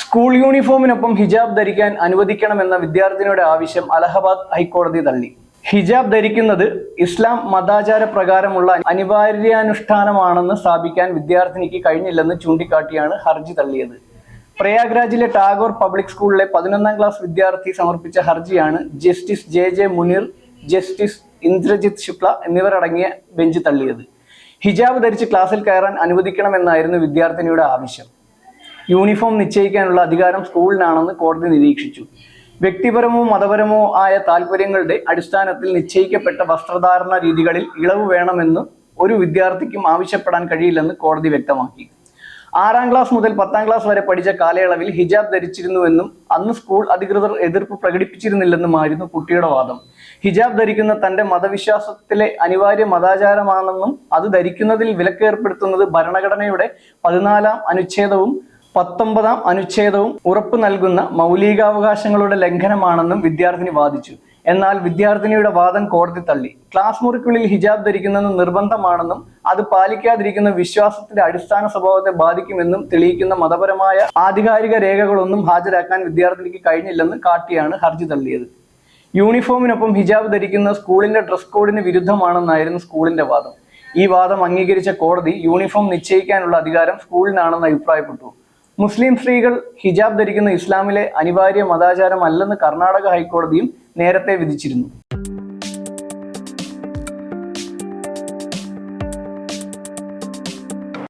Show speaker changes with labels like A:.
A: School യൂണിഫോമിനൊപ്പം ഹിജാബ് ധരിക്കാൻ അനുവദിക്കണമെന്ന വിദ്യാർത്ഥിനിയുടെ ആവശ്യം അലഹബാദ് ഹൈക്കോടതി തള്ളി. ഹിജാബ് ധരിക്കുന്നത് ഇസ്ലാം മതാചാര പ്രകാരമുള്ള അനിവാര്യാനുഷ്ഠാനമാണെന്ന് സ്ഥാപിക്കാൻ വിദ്യാർത്ഥിനിക്ക് കഴിഞ്ഞില്ലെന്ന് ചൂണ്ടിക്കാട്ടിയാണ് ഹർജി തള്ളിയത്. പ്രയാഗ്രാജിലെ ടാഗോർ പബ്ലിക് സ്കൂളിലെ 11ാം ക്ലാസ് വിദ്യാർത്ഥി സമർപ്പിച്ച ഹർജിയാണ് justice J Muneer, justice Indrajit Shukla എന്നിവരടങ്ങിയ ബെഞ്ച് തള്ളിയത്. ഹിജാബ് ധരിച്ച് ക്ലാസ്സിൽ കയറാൻ അനുവദിക്കണമെന്നായിരുന്നു വിദ്യാർത്ഥിനിയുടെ ആവശ്യം. യൂണിഫോം നിശ്ചയിക്കാനുള്ള അധികാരം സ്കൂളിനാണെന്ന് കോടതി നിരീക്ഷിച്ചു. വ്യക്തിപരമോ മതപരമോ ആയ താൽപര്യങ്ങളുടെ അടിസ്ഥാനത്തിൽ നിശ്ചയിക്കപ്പെട്ട വസ്ത്രധാരണ രീതികളിൽ ഇളവ് വേണമെന്ന് ഒരു വിദ്യാർത്ഥിക്കും ആവശ്യപ്പെടാൻ കഴിയില്ലെന്ന് കോടതി വ്യക്തമാക്കി. 6ാം ക്ലാസ് മുതൽ 10ാം ക്ലാസ് വരെ പഠിച്ച കാലയളവിൽ ഹിജാബ് ധരിച്ചിരുന്നുവെന്നും അന്ന് സ്കൂൾ അധികൃതർ എതിർപ്പ് പ്രകടിപ്പിച്ചിരുന്നില്ലെന്നുമായിരുന്നു കുട്ടിയുടെ വാദം. ഹിജാബ് ധരിക്കുന്ന തന്റെ മതവിശ്വാസത്തിലെ അനിവാര്യ മതാചാരമാണെന്നും അത് ധരിക്കുന്നതിൽ വിലക്കേർപ്പെടുത്തുന്നത് ഭരണഘടനയുടെ 14ാം അനുച്ഛേദവും 19ാം അനുച്ഛേദവും ഉറപ്പു നൽകുന്ന മൗലികാവകാശങ്ങളുടെ ലംഘനമാണെന്നും വിദ്യാർത്ഥിനി വാദിച്ചു. എന്നാൽ വിദ്യാർത്ഥിനിയുടെ വാദം കോടതി തള്ളി. ക്ലാസ് മുറിക്കുള്ളിൽ ഹിജാബ് ധരിക്കുന്നത് നിർബന്ധമാണെന്നും അത് പാലിക്കാതിരിക്കുന്ന വിശ്വാസത്തിന്റെ അടിസ്ഥാന സ്വഭാവത്തെ ബാധിക്കുമെന്നും തെളിയിക്കുന്ന മതപരമായ ആധികാരിക രേഖകളൊന്നും ഹാജരാക്കാൻ വിദ്യാർത്ഥിനിക്ക് കഴിഞ്ഞില്ലെന്ന് കാട്ടിയാണ് ഹർജി തള്ളിയത്. യൂണിഫോമിനൊപ്പം ഹിജാബ് ധരിക്കുന്നത് സ്കൂളിന്റെ ഡ്രസ് കോഡിന് വിരുദ്ധമാണെന്നായിരുന്നു സ്കൂളിന്റെ വാദം. ഈ വാദം അംഗീകരിച്ച കോടതി യൂണിഫോം നിശ്ചയിക്കാനുള്ള അധികാരം സ്കൂളിനാണെന്ന് അഭിപ്രായപ്പെട്ടു. മുസ്ലിം സ്ത്രീകൾ ഹിജാബ് ധരിക്കുന്ന ഇസ്ലാമിലെ അനിവാര്യ മതാചാരമല്ലെന്ന് കർണാടക ഹൈക്കോടതിയും നേരത്തെ വിധിച്ചിരുന്നു.